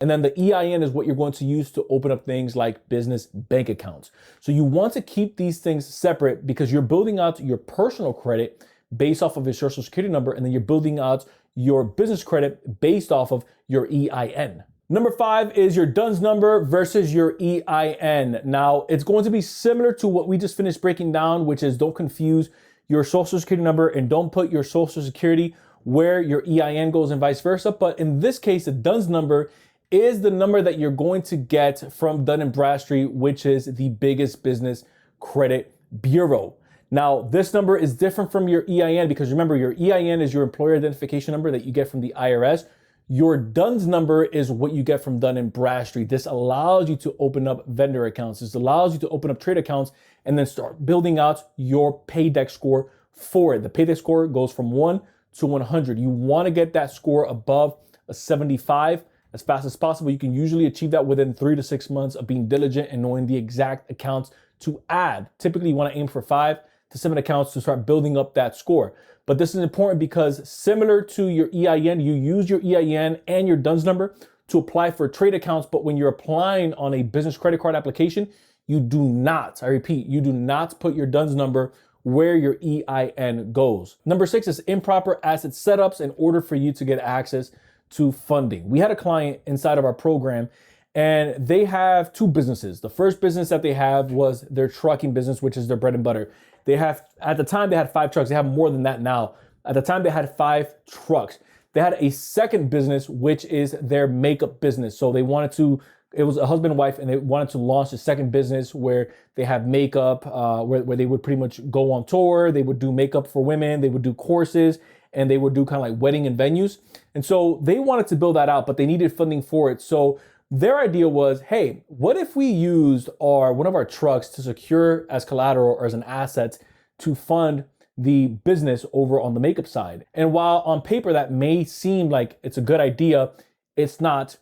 And then the EIN is what you're going to use to open up things like business bank accounts. So you want to keep these things separate because you're building out your personal credit based off of your social security number, and then you're building out your business credit based off of your EIN. Number 5 is your DUNS number versus your EIN. Now, it's going to be similar to what we just finished breaking down, which is don't confuse your social security number and don't put your social security where your EIN goes and vice versa. But in this case, the DUNS number is the number that you're going to get from Dun & Bradstreet, which is the biggest business credit bureau. Now, this number is different from your EIN because remember, your EIN is your employer identification number that you get from the IRS. Your DUNS number is what you get from Dun & Bradstreet. This allows you to open up vendor accounts. This allows you to open up trade accounts and then start building out your paydex score for it. The paydex score goes from 1 to 100. You want to get that score above a 75 as fast as possible. You can usually achieve that within 3 to 6 months of being diligent and knowing the exact accounts to add. Typically, you want to aim for 5 to 7 accounts to start building up that score. But this is important because similar to your EIN, you use your EIN and your DUNS number to apply for trade accounts. But when you're applying on a business credit card application, you do not, I repeat, you do not put your DUNS number where your EIN goes. Number 6 is improper asset setups in order for you to get access to funding. We had a client inside of our program and they have 2 businesses. The first business that they have was their trucking business, which is their bread and butter. They have, at the time they had 5 trucks. They have more than that now. At the time they had 5 trucks. They had a second business, which is their makeup business. So they wanted to, it was a husband and wife, and they wanted to launch a second business where they have makeup, where they would pretty much go on tour. They would do makeup for women. They would do courses, and they would do kind of like wedding and venues. And so they wanted to build that out, but they needed funding for it. So their idea was, hey, what if we used one of our trucks to secure as collateral or as an asset to fund the business over on the makeup side? And while on paper that may seem like it's a good idea, it's not.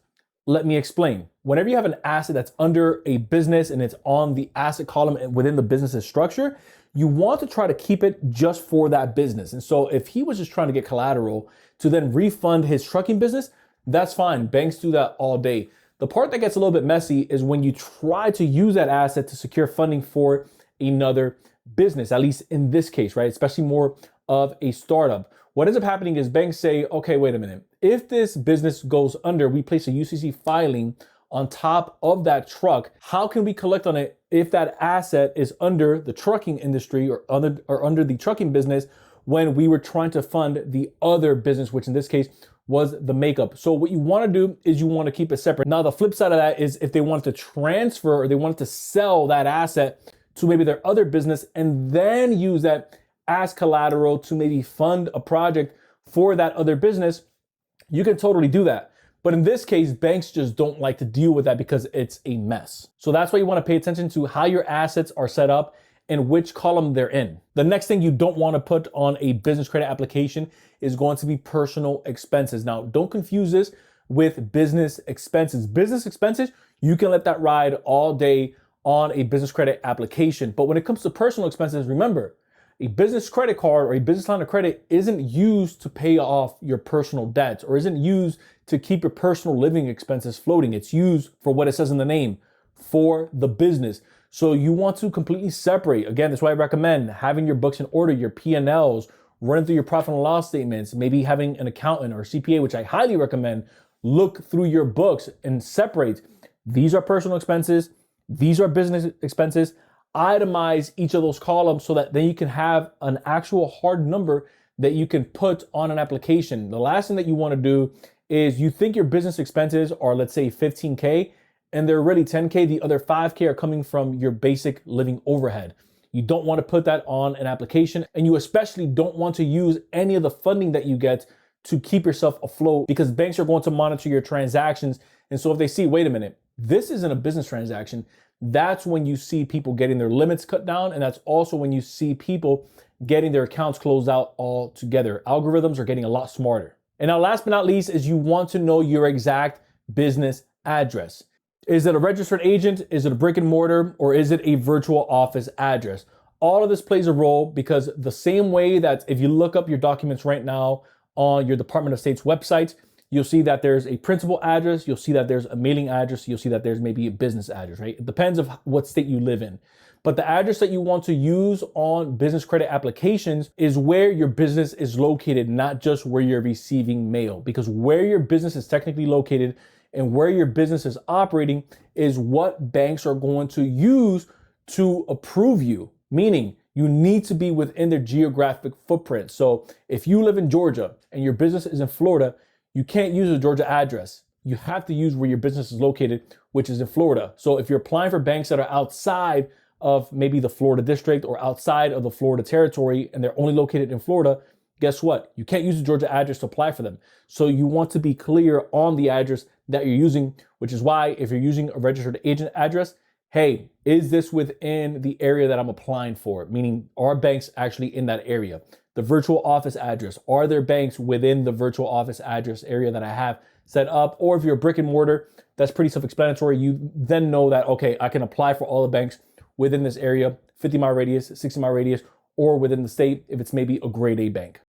Let me explain. Whenever you have an asset that's under a business and it's on the asset column within the business's structure, you want to try to keep it just for that business. And so if he was just trying to get collateral to then refund his trucking business, that's fine. Banks do that all day. The part that gets a little bit messy is when you try to use that asset to secure funding for another business, at least in this case, right? Especially more of a startup. What ends up happening is banks say, okay, wait a minute. If this business goes under, we place a UCC filing on top of that truck. How can we collect on it if that asset is under the trucking industry or under the trucking business when we were trying to fund the other business, which in this case was the makeup? So what you want to do is you want to keep it separate. Now, the flip side of that is if they wanted to transfer or they wanted to sell that asset to maybe their other business and then use that as collateral to maybe fund a project for that other business, you can totally do that. But in this case, banks just don't like to deal with that because it's a mess. So that's why you want to pay attention to how your assets are set up and which column they're in. The next thing you don't want to put on a business credit application is going to be personal expenses. Now, don't confuse this with business expenses. Business expenses, you can let that ride all day on a business credit application. But when it comes to personal expenses, remember, a business credit card or a business line of credit isn't used to pay off your personal debts or isn't used to keep your personal living expenses floating. It's used for what it says in the name, for the business. So you want to completely separate. Again, that's why I recommend having your books in order, your P&Ls, running through your profit and loss statements, maybe having an accountant or CPA, which I highly recommend. Look through your books and separate. These are personal expenses. These are business expenses. Itemize each of those columns so that then you can have an actual hard number that you can put on an application. The last thing that you want to do is you think your business expenses are, let's say, 15K, and they're really 10K. The other 5K are coming from your basic living overhead. You don't want to put that on an application, and you especially don't want to use any of the funding that you get to keep yourself afloat because banks are going to monitor your transactions. And so if they see, wait a minute, this isn't a business transaction, that's when you see people getting their limits cut down. And that's also when you see people getting their accounts closed out altogether. Algorithms are getting a lot smarter. And now last but not least is you want to know your exact business address. Is it a registered agent? Is it a brick and mortar? Or is it a virtual office address? All of this plays a role because the same way that if you look up your documents right now on your Department of State's website, you'll see that there's a principal address, you'll see that there's a mailing address, you'll see that there's maybe a business address, right? It depends of what state you live in. But the address that you want to use on business credit applications is where your business is located, not just where you're receiving mail. Because where your business is technically located and where your business is operating is what banks are going to use to approve you. Meaning, you need to be within their geographic footprint. So if you live in Georgia and your business is in Florida, you can't use a Georgia address. You have to use where your business is located, which is in Florida. So if you're applying for banks that are outside of maybe the Florida district or outside of the Florida territory and they're only located in Florida, guess what? You can't use the Georgia address to apply for them. So you want to be clear on the address that you're using, which is why if you're using a registered agent address, hey, is this within the area that I'm applying for? Meaning, are banks actually in that area? The virtual office address, are there banks within the virtual office address area that I have set up? Or if you're a brick and mortar, that's pretty self-explanatory. You then know that, okay, I can apply for all the banks within this area, 50-mile radius, 60-mile radius, or within the state if it's maybe a grade A bank.